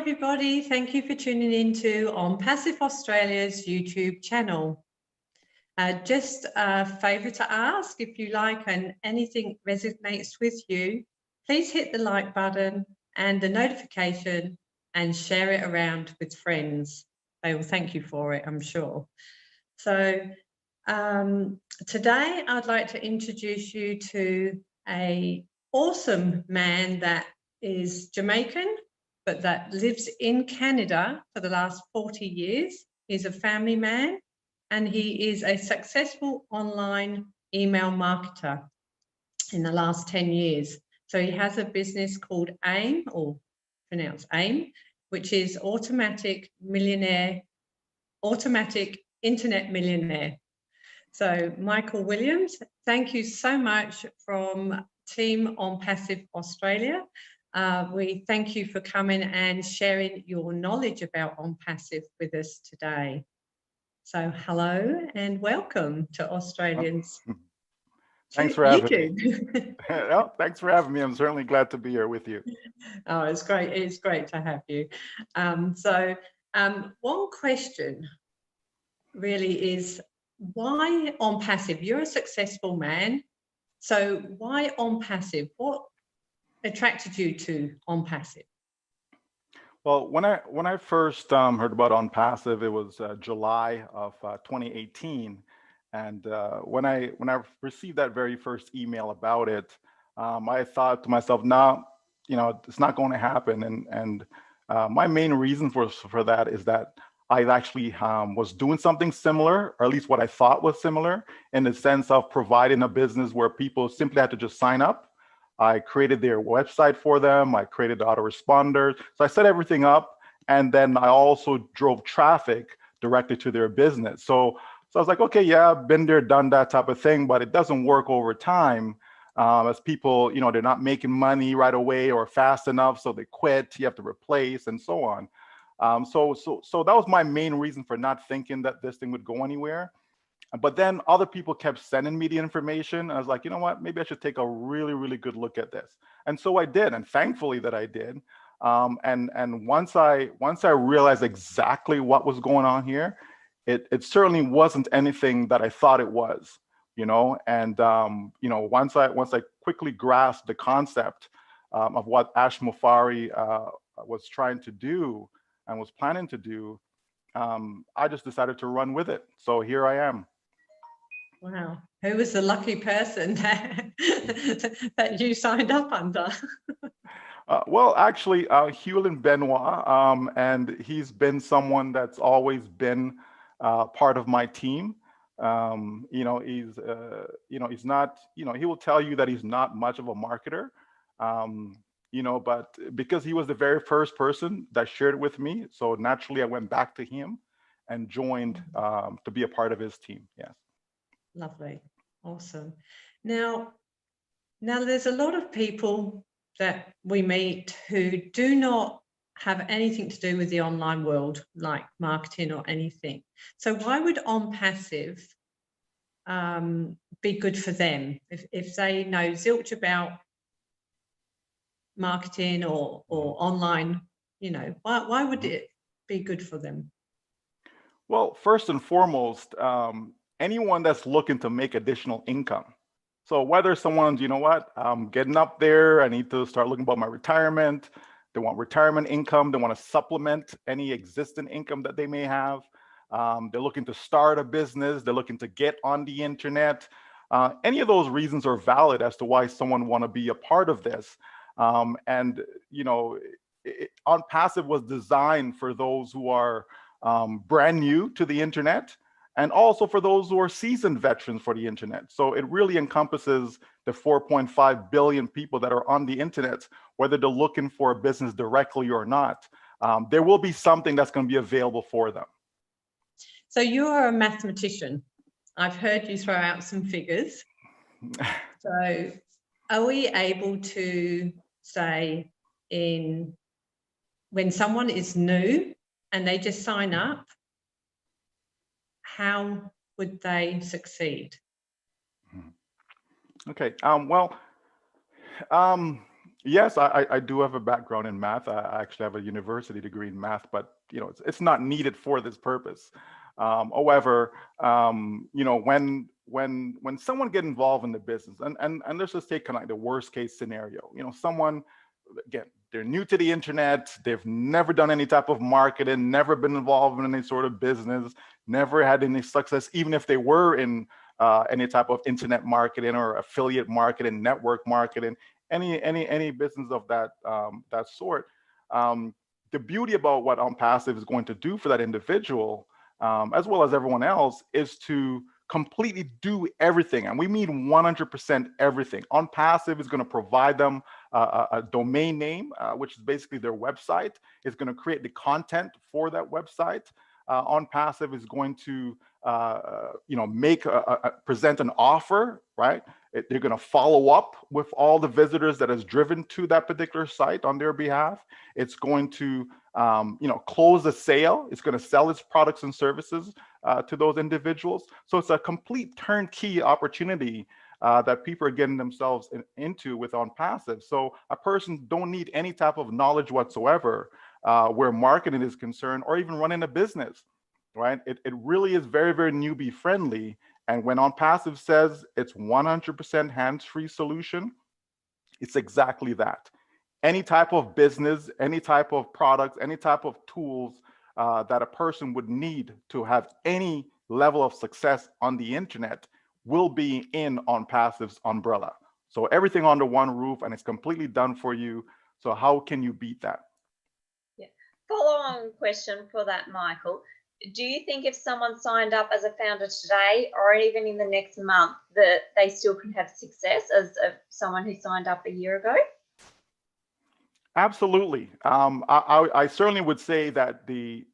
everybody. Thank you for tuning in to Onpassive Australia's YouTube channel. Just a favour to ask, if you like and anything resonates with you, please hit the like button and the notification and share it around with friends. They will thank you for it, I'm sure. So today I'd like to introduce you to an awesome man that is Jamaican, but that lives in Canada for the last 40 years. He's a family man and he is a successful online email marketer in the last 10 years. So he has a business called AIM, or pronounced AIM, which is Automatic Internet Millionaire. So Michael Williams, thank you so much from Team Onpassive Australia. We thank you for coming and sharing your knowledge about Onpassive with us today. So hello and welcome to Australians. Thanks for having me. Well, thanks for having me. I'm certainly glad to be here with you. Oh, it's great. It's great to have you. One question really is, why Onpassive? You're a successful man. So why Onpassive? What attracted you to Onpassive? Well, when I first heard about Onpassive, it was July of 2018, and when I received that very first email about it, I thought to myself, "No, it's not going to happen." And my main reason for that is that I actually was doing something similar, or at least what I thought was similar, in the sense of providing a business where people simply had to just sign up. I created their website for them. I created the autoresponders. So I set everything up. And then I also drove traffic directly to their business. So I was like, okay, yeah, I've been there, done that type of thing, but it doesn't work over time as people, they're not making money right away or fast enough. So they quit, you have to replace and so on. So that was my main reason for not thinking that this thing would go anywhere. But then other people kept sending me the information. I was like, you know what, maybe I should take a really, really good look at this. And so I did, and thankfully that I did. And once I realized exactly what was going on here, it certainly wasn't anything that I thought it was, And once I quickly grasped the concept of what Ash Mufari was trying to do and was planning to do, I just decided to run with it. So here I am. Wow, who was the lucky person that you signed up under? Well, actually, Hewlin Benoit, and he's been someone that's always been part of my team. He's not, he will tell you that he's not much of a marketer, but because he was the very first person that shared it with me, so naturally I went back to him and joined to be a part of his team. Yes. Lovely. Awesome. Now there's a lot of people that we meet who do not have anything to do with the online world, like marketing or anything. So why would Onpassive be good for them if they know zilch about marketing or online? Why would it be good for them? Well, first and foremost, anyone that's looking to make additional income. So whether someone's, I'm getting up there, I need to start looking about my retirement, they want retirement income, they want to supplement any existing income that they may have. They're looking to start a business, they're looking to get on the internet. Any of those reasons are valid as to why someone want to be a part of this. Onpassive was designed for those who are brand new to the internet, and also for those who are seasoned veterans for the internet. So it really encompasses the 4.5 billion people that are on the internet, whether they're looking for a business directly or not. There will be something that's going to be available for them. So you're a mathematician. I've heard you throw out some figures. So are we able to say when someone is new and they just sign up, how would they succeed? Okay. Yes, I do have a background in math. I actually have a university degree in math, but it's not needed for this purpose. However, when someone get involved in the business, and let's just take kind of like the worst case scenario, someone, again, they're new to the internet, they've never done any type of marketing, never been involved in any sort of business, never had any success, even if they were in any type of internet marketing or affiliate marketing, network marketing, any business of that sort. Um, the beauty about what Onpassive is going to do for that individual, as well as everyone else, is to completely do everything, and we mean 100% everything. Onpassive is going to provide them a domain name, which is basically their website. It's going to create the content for that website. Onpassive is going to make present an offer, right? They're going to follow up with all the visitors that has driven to that particular site on their behalf. It's going to close a sale. It's going to sell its products and services to those individuals. So it's a complete turnkey opportunity that people are getting themselves into with Onpassive. So a person don't need any type of knowledge whatsoever where marketing is concerned, or even running a business, right? It really is very, very newbie friendly. And when Onpassive says it's 100% hands-free solution, it's exactly that. Any type of business, any type of products, any type of tools that a person would need to have any level of success on the internet will be in Onpassive's umbrella. So everything under one roof, and it's completely done for you. So how can you beat that? Yeah. Follow-on question for that, Michael. Do you think if someone signed up as a founder today, or even in the next month, that they still can have success as someone who signed up a year ago? Absolutely. I certainly would say that the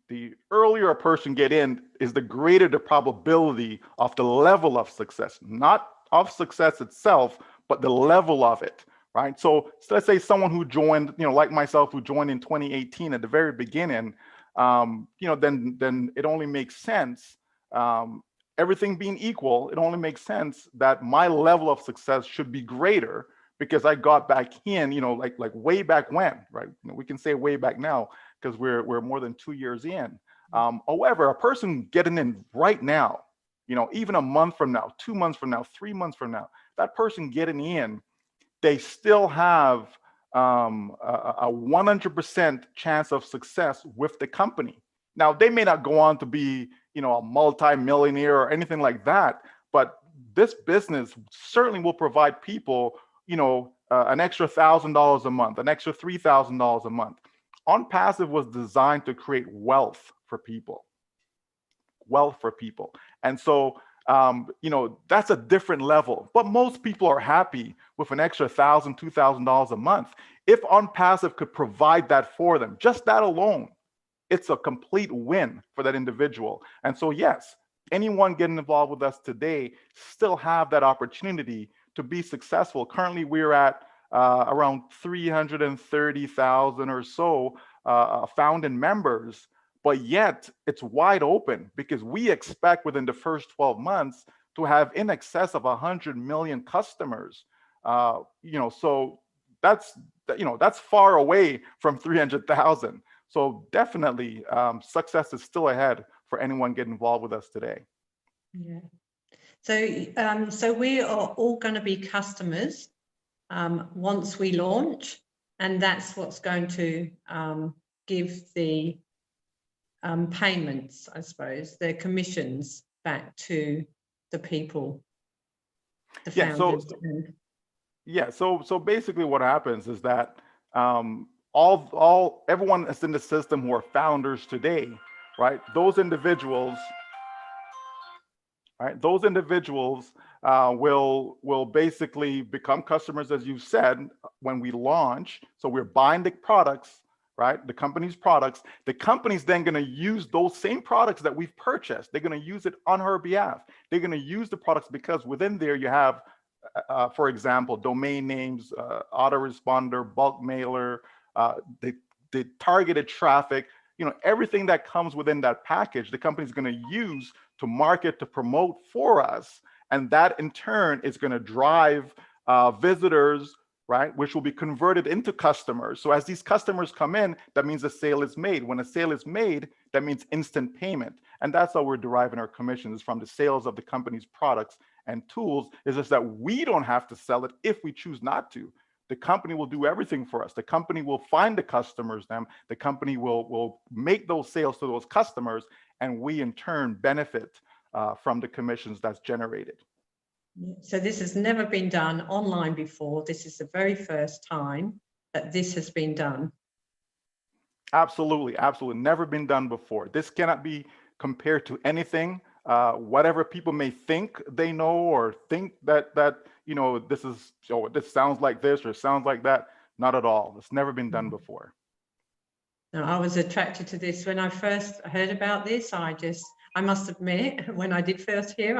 earlier a person get in is the greater the probability of the level of success, not of success itself, but the level of it, right? So let's say someone who joined, like myself, who joined in 2018 at the very beginning, then it only makes sense. Everything being equal, it only makes sense that my level of success should be greater because I got back in, like way back when, right? We can say way back now because we're more than 2 years in. However, a person getting in right now, even a month from now, 2 months from now, 3 months from now, that person getting in, they still have a 100% chance of success with the company. Now, they may not go on to be, a multi-millionaire or anything like that, but this business certainly will provide people, an extra $1,000 a month, an extra $3,000 a month. Onpassive was designed to create wealth for people. And so, that's a different level. But most people are happy with an extra $1,000, $2,000 a month. If Onpassive could provide that for them, just that alone, it's a complete win for that individual. And so, yes, anyone getting involved with us today still have that opportunity to be successful. Currently, we're at around 330,000 or so founding members, but yet it's wide open because we expect within the first 12 months to have in excess of 100 million customers. So that's far away from 300,000. So definitely success is still ahead for anyone getting involved with us today. Yeah. So we are all going to be customers once we launch, and that's what's going to give the payments, I suppose, the commissions back to the people, the founders. So basically what happens is that everyone that's in the system who are founders today, right? Those individuals will basically become customers, as you said, when we launch. So we're buying the products, right? The company's products. The company's then going to use those same products that we've purchased. They're going to use it on her behalf. They're going to use the products because within there you have, for example, domain names, autoresponder, bulk mailer, the targeted traffic, everything that comes within that package, the company's going to use to market, to promote for us. And that in turn is going to drive visitors right? Which will be converted into customers. So as these customers come in, that means a sale is made. When a sale is made, that means instant payment. And that's how we're deriving our commissions, from the sales of the company's products and tools. Is just that we don't have to sell it if we choose not to. The company will do everything for us. The company will find the customers, the company will make those sales to those customers, and we in turn benefit from the commissions that's generated. So this has never been done online before. This is the very first time that this has been done. Absolutely, absolutely. Never been done before. This cannot be compared to anything. Whatever people may think they know, or think that this sounds like this or sounds like that. Not at all. It's never been done before. Now, I was attracted to this when I first heard about this. I must admit, when I did first hear,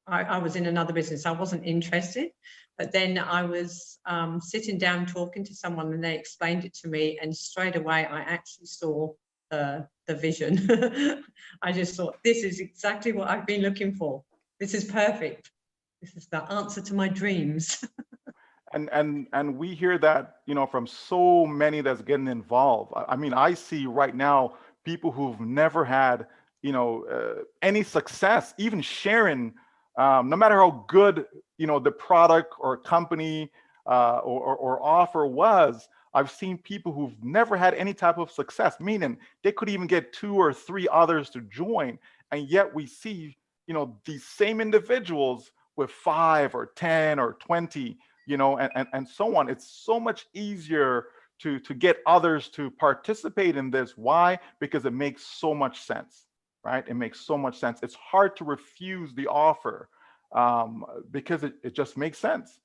I was in another business. I wasn't interested, but then I was sitting down talking to someone, and they explained it to me, and straight away I actually saw the vision. I just thought, this is exactly what I've been looking for. This is perfect. This is the answer to my dreams. And we hear that, from so many that's getting involved. I mean, I see right now people who've never had, any success, even sharing. No matter how good, the product or company or offer was, I've seen people who've never had any type of success, meaning they could even get 2 or 3 others to join. And yet we see, these same individuals with 5 or 10 or 20, and so on. It's so much easier to get others to participate in this. Why? Because it makes so much sense. Right? It makes so much sense. It's hard to refuse the offer because it just makes sense.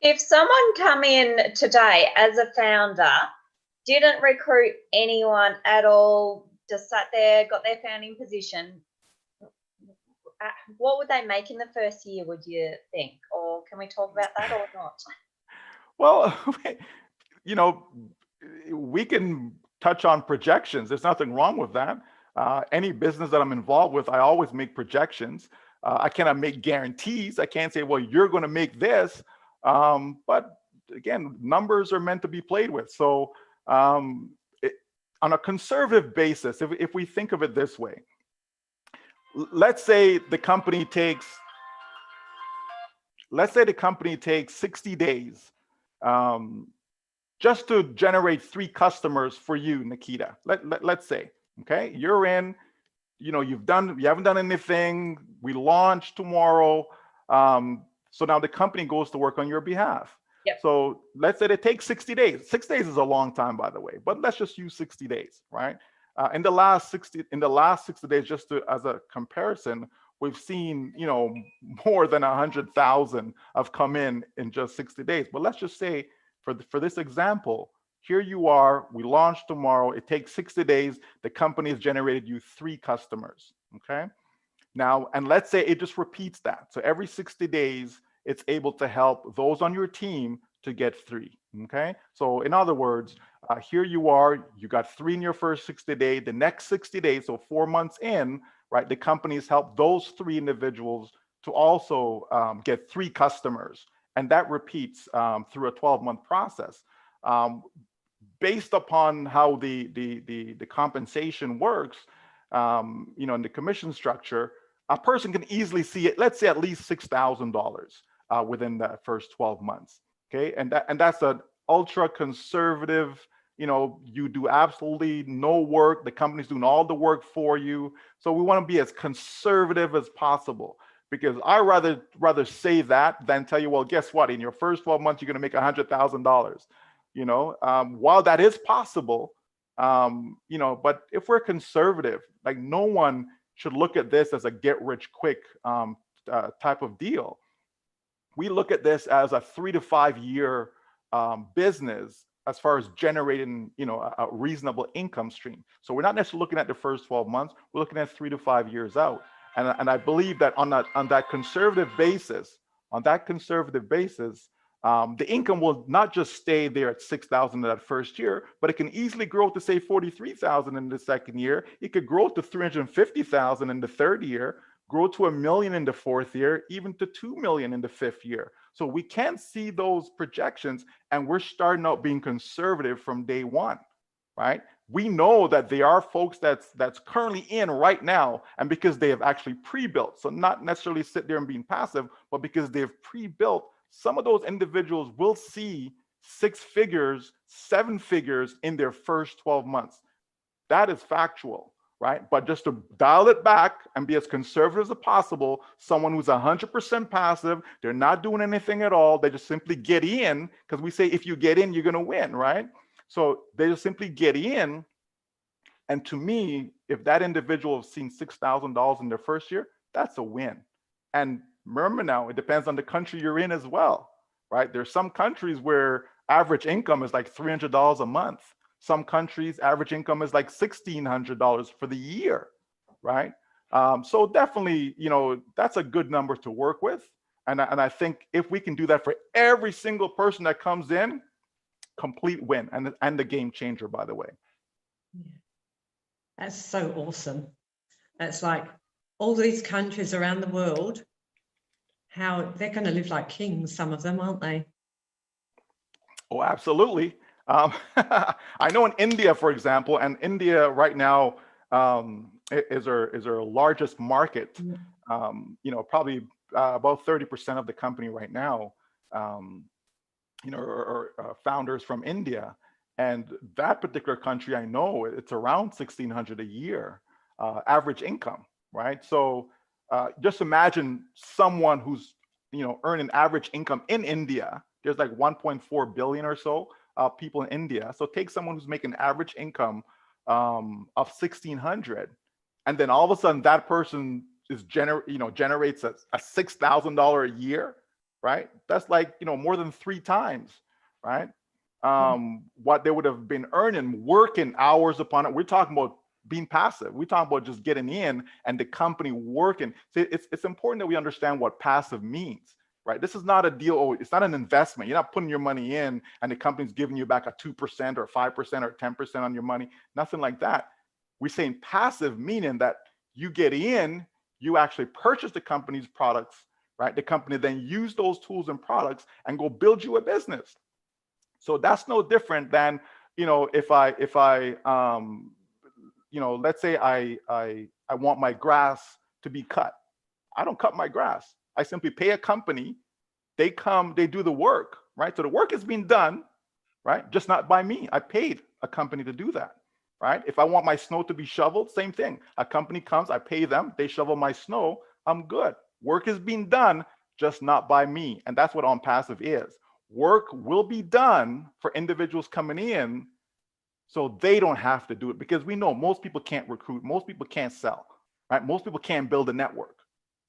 If someone come in today as a founder, didn't recruit anyone at all, just sat there, got their founding position, what would they make in the first year, would you think? Or can we talk about that or not? Well, we can touch on projections. There's nothing wrong with that. Any business that I'm involved with, I always make projections. I cannot make guarantees. I can't say, well, you're going to make this. But again, numbers are meant to be played with. So on a conservative basis, if we think of it this way, let's say the company takes 60 days just to generate 3 customers for you, Nikita. Let's say, okay, you're in, you haven't done anything. We launch tomorrow. So now the company goes to work on your behalf. Yep. So let's say it takes 60 days. 6 days is a long time, by the way, but let's just use 60 days, right? In the last 60 days, just as a comparison, we've seen, more than 100,000 have come in just 60 days. But let's just say, for this example, here you are, we launch tomorrow, it takes 60 days, the company has generated you 3 customers, okay? Now, and let's say it just repeats that. So every 60 days, it's able to help those on your team to get 3, okay? So in other words, here you are, you got 3 in your first 60 days, the next 60 days, so 4 months in, right, the company's helped those 3 individuals to also get 3 customers. And that repeats through a 12-month process. Based upon how the compensation works, in the commission structure, a person can easily see it, let's say at least $6,000 within the first 12 months. Okay, and that's an ultra conservative, you do absolutely no work, the company's doing all the work for you. So we want to be as conservative as possible, because I rather say that than tell you, well, guess what, in your first 12 months, you're going to make $100,000. While that is possible, but if we're conservative, like, no one should look at this as a get rich quick type of deal. We look at this as a 3 to 5 year business as far as generating, a reasonable income stream. So we're not necessarily looking at the first 12 months. We're looking at 3 to 5 years out. And I believe that on that conservative basis, the income will not just stay there at $6,000 in that first year, but it can easily grow to, say, $43,000 in the second year. It could grow to $350,000 in the third year, grow to 1 million in the 4th year, even to 2 million in the 5th year. So we can see those projections, and we're starting out being conservative from day one, right? We know that there are folks that's currently in right now, and because they have actually pre-built, so not necessarily sit there and being passive, but because they've pre-built, some of those individuals will see 6 figures, 7 figures in their first 12 months. That is factual, right? But just to dial it back and be as conservative as possible, someone who's 100% passive, they're not doing anything at all, they just simply get in, because we say if you get in, you're going to win, right? So they just simply get in. And to me, if that individual has seen $6,000 in their first year, that's a win. And remember now, it depends on the country you're in as well, right? There's some countries where average income is like $300 a month. Some countries, average income is like $1,600 for the year, right? So definitely, you know, that's a good number to work with. And I think if we can do that for every single person that comes in, complete win, and the game changer, by the way. Yeah. That's so awesome. That's like all these countries around the world, how they're going to live like kings, some of them, aren't they? Oh, absolutely. I know in India, for example, and India right now is our largest market. You know, probably about 30% of the company right now, you know, are founders from India. And that particular country, I know it's around 1,600 a year average income, right? So just imagine someone who's, you know, earning average income in India. There's like 1.4 billion or so people in India. So take someone who's making average income of 1,600, and then all of a sudden that person is generates a $6,000 a year, right? That's like, you know, more than 3 times, right? What they would have been earning working hours upon it. We're talking about being passive. We're talking about just getting in and the company working. So it's important that we understand what passive means, right? This is not a deal. It's not an investment. You're not putting your money in and the company's giving you back a 2% or 5% or 10% on your money. Nothing like that. We're saying passive, meaning that you get in, you actually purchase the company's products, right? The company then use those tools and products and go build you a business. So that's no different than, you know, if I you know, let's say I want my grass to be cut. I don't cut my grass. I simply pay a company. They come, they do the work, right? So the work is being done, right? Just not by me. I paid a company to do that, right? If I want my snow to be shoveled, same thing. A company comes, I pay them, they shovel my snow, I'm good. Work is being done, just not by me. And that's what Onpassive is. Work will be done for individuals coming in so they don't have to do it, because we know most people can't recruit, most people can't sell, right? Most people can't build a network.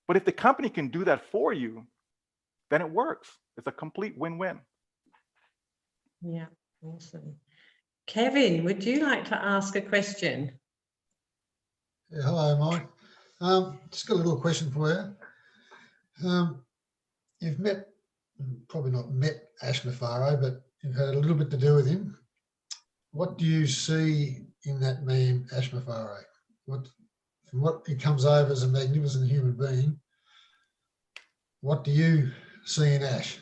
But if the company can do that for you, then it works. It's a complete win-win. Yeah, awesome. Kevin, would you like to ask a question? Yeah, hello, Mike. Just got a little question for you. You've probably not met Ash Mafaro, but you've had a little bit to do with him. What do you see in that man, Ash Mafaro? From what he comes over as a magnificent human being, what do you see in Ash?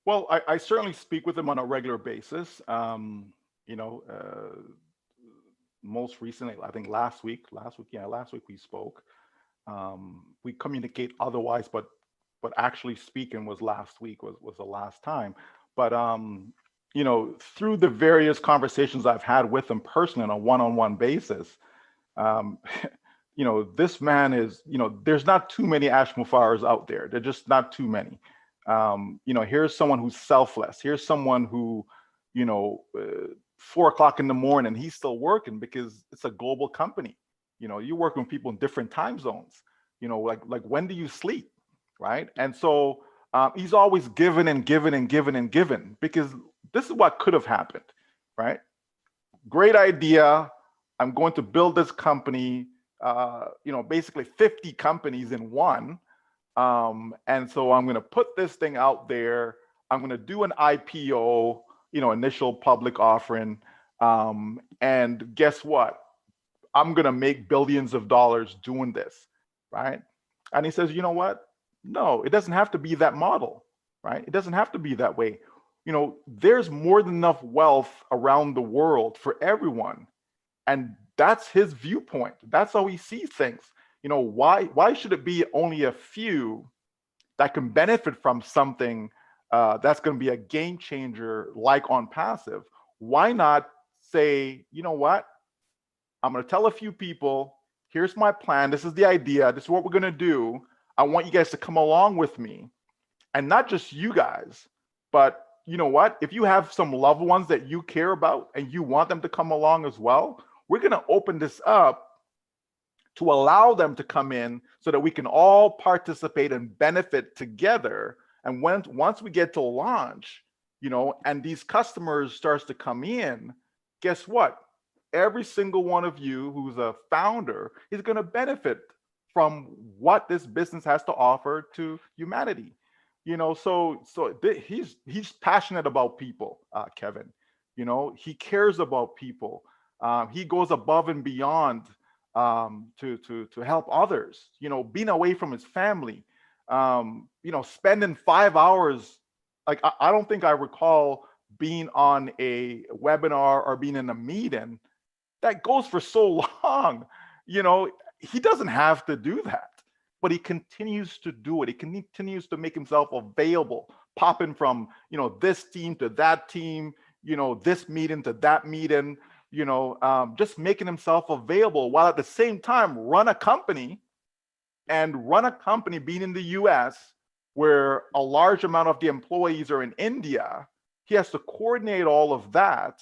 Well, I certainly speak with him on a regular basis. You know, most recently, I think last week we spoke. We communicate otherwise, but actually speaking was last week was the last time. But you know, through the various conversations I've had with him personally on a one-on-one basis, you know, this man is, you know, there's not too many Ash Mafaros out there. There're just not too many. You know, here's someone who's selfless. Here's someone who, you know, 4 o'clock in the morning, he's still working because it's a global company. You know, you're working with people in different time zones. You know, like when do you sleep, right? And so he's always giving and giving and giving and giving, because this is what could have happened, right? Great idea. I'm going to build this company, you know, basically 50 companies in one. And so I'm going to put this thing out there. I'm going to do an IPO, you know, initial public offering. And guess what? I'm going to make billions of dollars doing this. right? And he says, you know what? No, it doesn't have to be that model, right? It doesn't have to be that way. You know, there's more than enough wealth around the world for everyone. And that's his viewpoint. That's how he sees things. You know, why should it be only a few that can benefit from something that's going to be a game changer like Onpassive? Why not say, you know what? I'm going to tell a few people, here's my plan. This is the idea. This is what we're going to do. I want you guys to come along with me. And not just you guys, but you know what? If you have some loved ones that you care about and you want them to come along as well, we're going to open this up to allow them to come in so that we can all participate and benefit together. And once we get to launch, you know, and these customers starts to come in, guess what? Every single one of you who's a founder is going to benefit from what this business has to offer to humanity. You know, so he's passionate about people, Kevin. You know, he cares about people. He goes above and beyond to help others. You know, being away from his family. You know, spending 5 hours. Like I don't think I recall being on a webinar or being in a meeting that goes for so long. You know, he doesn't have to do that, but he continues to do it. He continues to make himself available, popping from, you know, this team to that team, you know, this meeting to that meeting, you know, just making himself available while at the same time run a company being in the US where a large amount of the employees are in India. He has to coordinate all of that,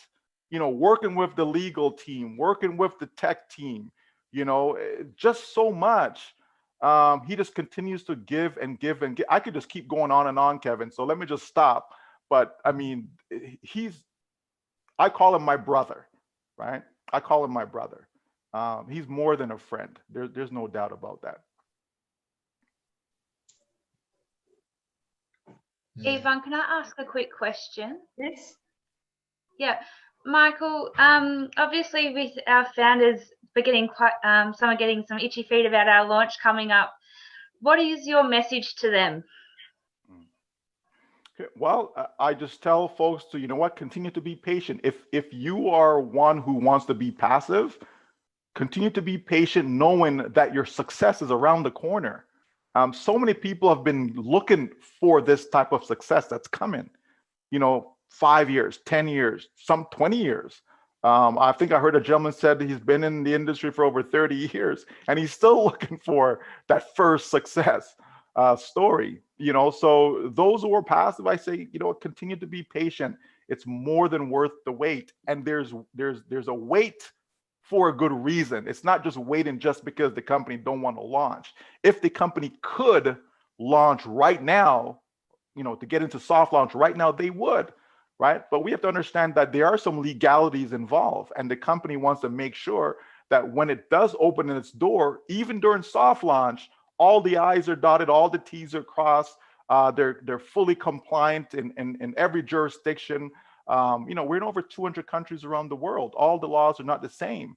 you know, working with the legal team, working with the tech team, you know, just so much. He just continues to give and give and give. I could just keep going on and on, Kevin. So let me just stop. But I mean, I call him my brother, right? I call him my brother. He's more than a friend. There's no doubt about that. Yvonne, can I ask a quick question? Yes. Yeah, Michael, obviously with our founders, we're getting quite, some are getting some itchy feet about our launch coming up. What is your message to them? Well, I just tell folks to, you know what, continue to be patient. If you are one who wants to be passive, continue to be patient, knowing that your success is around the corner. So many people have been looking for this type of success that's coming, you know, 5 years, 10 years, some 20 years. I think I heard a gentleman said he's been in the industry for over 30 years and he's still looking for that first success story, you know. So those who are passive, I say, you know, continue to be patient. It's more than worth the wait. And there's a wait for a good reason. It's not just waiting just because the company don't want to launch. If the company could launch right now, you know, to get into soft launch right now, they would, right? But we have to understand that there are some legalities involved, and the company wants to make sure that when it does open its door, even during soft launch, all the I's are dotted, all the T's are crossed. They're fully compliant in every jurisdiction. You know, we're in over 200 countries around the world. All the laws are not the same.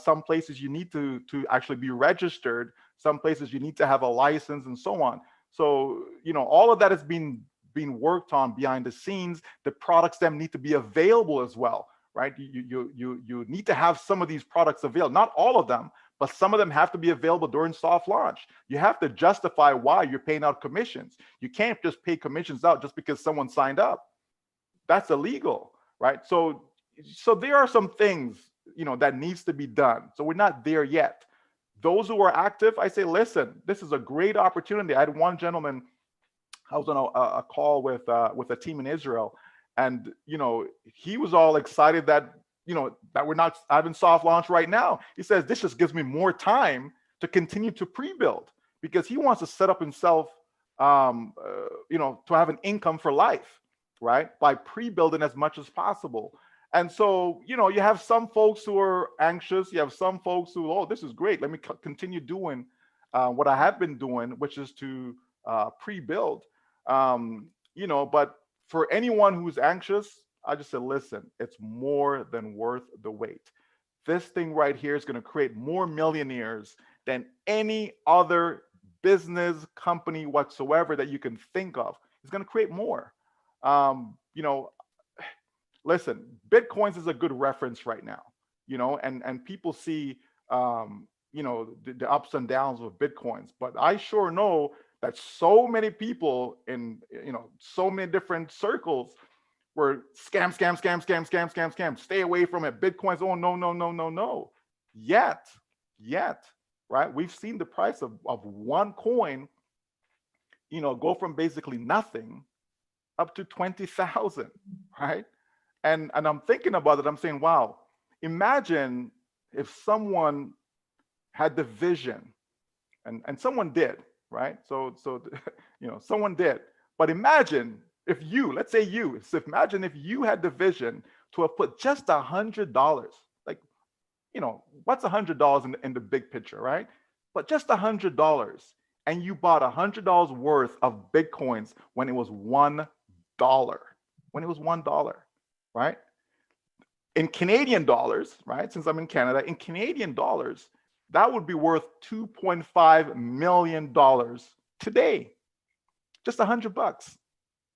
Some places you need to actually be registered. Some places you need to have a license and so on. So, you know, all of that is being worked on behind the scenes. The products then need to be available as well, right? You need to have some of these products available, not all of them, but some of them have to be available during soft launch. You have to justify why you're paying out commissions. You can't just pay commissions out just because someone signed up. That's illegal, right? So there are some things, you know, that needs to be done. So we're not there yet. Those who are active, I say, listen, this is a great opportunity. I had one gentleman, I was on a call with a team in Israel, and you know, he was all excited that, you know, that we're not having soft launch right now. He says this just gives me more time to continue to pre-build, because he wants to set up himself, you know, to have an income for life, right? By pre-building as much as possible. And so, you know, you have some folks who are anxious. You have some folks who, oh, this is great. Let me continue doing what I have been doing, which is to pre-build. You know, but for anyone who's anxious, I just said, listen, it's more than worth the wait. This thing right here is going to create more millionaires than any other business company whatsoever that you can think of. It's going to create more. You know, listen, Bitcoins is a good reference right now, you know, and people see, you know, the ups and downs of Bitcoins, but I sure know that so many people in, you know, so many different circles were scam, scam, scam, scam, scam, scam, scam, stay away from it. Bitcoins, oh, no, no, no, no, no. Yet, right? We've seen the price of one coin, you know, go from basically nothing up to 20,000, right? And I'm thinking about it, I'm saying, wow, imagine if someone had the vision, and someone did, right? So you know, someone did. But imagine if you, let's say you, so imagine if you had the vision to have put just $100, like, you know, what's $100 in the big picture, right? But just $100, and you bought $100 worth of Bitcoins when it was $1, when it was $1, right? In Canadian dollars, right? Since I'm in Canada, in Canadian dollars, that would be worth $2.5 million today. Just $100,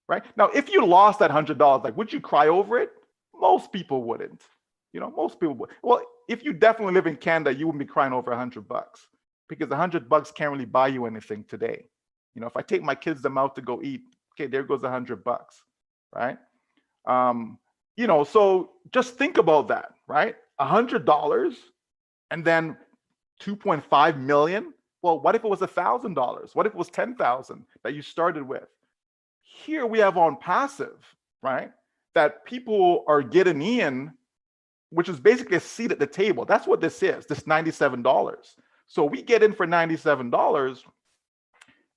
right? Now, if you lost that $100, like, would you cry over it? Most people wouldn't. You know, most people would. Well, if you definitely live in Canada, you wouldn't be crying over $100 because $100 can't really buy you anything today. You know, if I take my kids them out to go eat, okay, there goes $100, right? You know, so just think about that, right? $100 and then 2.5 million. Well, what if it was $1,000? What if it was 10,000 that you started with? Here we have Onpassive, right? That people are getting in, which is basically a seat at the table. That's what this is, this $97. So we get in for $97,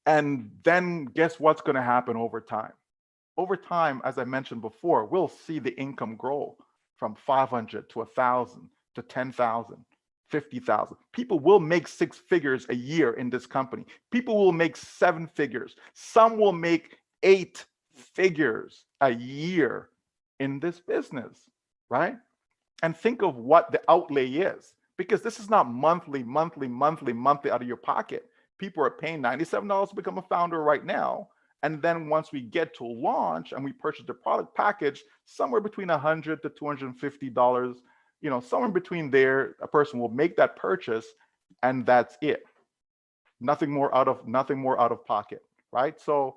and then guess what's going to happen over time? Over time, as I mentioned before, we'll see the income grow from 500 to 1,000 to 10,000. 50,000. People will make 6 figures a year in this company. People will make 7 figures. Some will make 8 figures a year in this business, right? And think of what the outlay is, because this is not monthly out of your pocket. People are paying $97 to become a founder right now. And then once we get to launch and we purchase the product package, somewhere between $100 to $250, you know, somewhere between there, a person will make that purchase, and that's it. Nothing more out of pocket, right? So,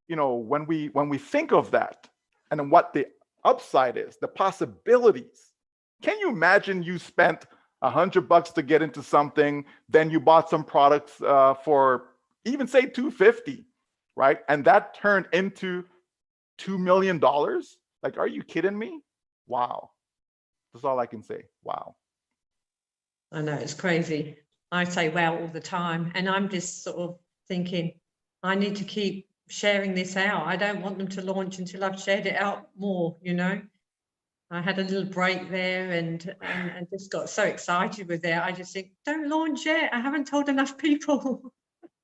you know, when we think of that, and then what the upside is, the possibilities. Can you imagine you spent $100 to get into something, then you bought some products for even say $250, right? And that turned into $2 million. Like, are you kidding me? Wow. That's all I can say. Wow. I know, it's crazy. I say wow all the time, and I'm just sort of thinking, I need to keep sharing this out. I don't want them to launch until I've shared it out more, you know. I had a little break there and just got so excited with it. I just think, don't launch yet. I haven't told enough people.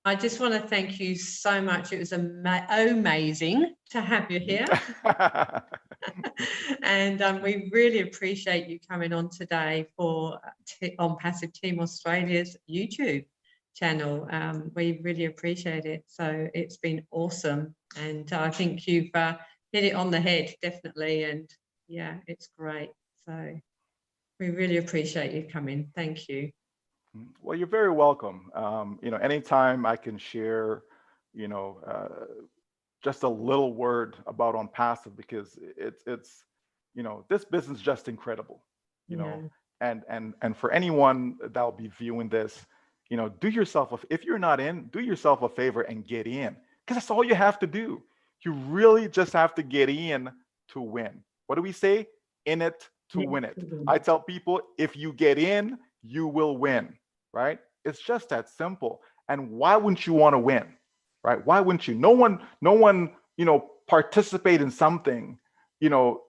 I just want to thank you so much. It was amazing to have you here. And we really appreciate you coming on today for Onpassive Team Australia's YouTube channel. We really appreciate it. So it's been awesome. And I think you've hit it on the head, definitely. And yeah, it's great. So we really appreciate you coming. Thank you. Well, you're very welcome. You know, anytime I can share, you know, just a little word about Onpassive, because it's, you know, this business is just incredible, you know, and for anyone that'll be viewing this, you know, do yourself, if you're not in, do yourself a favor and get in, because that's all you have to do. You really just have to get in to win. What do we say? In it to win it. I tell people, if you get in, you will win. Right? It's just that simple. And why wouldn't you want to win? Right? Why wouldn't you? No one, you know, participate in something, you know,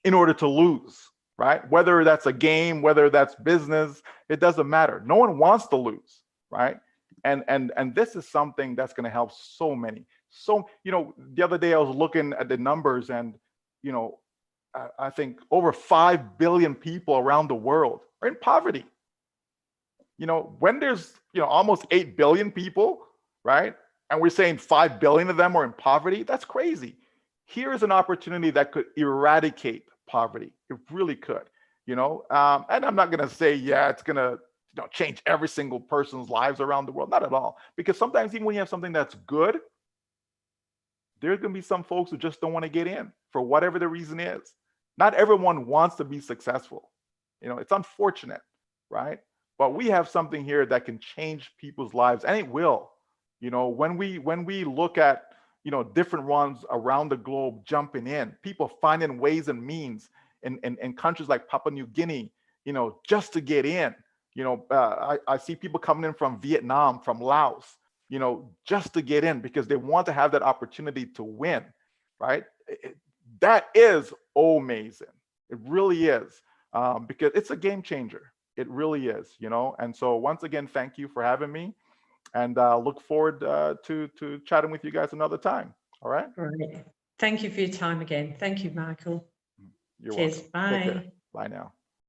in order to lose, right? Whether that's a game, whether that's business, it doesn't matter. No one wants to lose, right? And this is something that's going to help so many. So, you know, the other day I was looking at the numbers, and, you know, I think over 5 billion people around the world are in poverty. You know, when there's, you know, almost 8 billion people, right? And we're saying 5 billion of them are in poverty, that's crazy. Here is an opportunity that could eradicate poverty. It really could, you know. And I'm not going to say, yeah, it's going to, you know, change every single person's lives around the world. Not at all. Because sometimes even when you have something that's good, there's going to be some folks who just don't want to get in for whatever the reason is. Not everyone wants to be successful. You know, it's unfortunate, right? But we have something here that can change people's lives, and it will. You know, when we look at, you know, different ones around the globe jumping in, people finding ways and means in countries like Papua New Guinea, you know, just to get in. You know, I see people coming in from Vietnam, from Laos, you know, just to get in because they want to have that opportunity to win, right? That is amazing. It really is, because it's a game changer. It really is, you know. And so once again, thank you for having me, and look forward to chatting with you guys another time. All right. Great. Thank you for your time again. Thank you, Michael. You're Cheers. welcome. Take care. Bye. Bye now.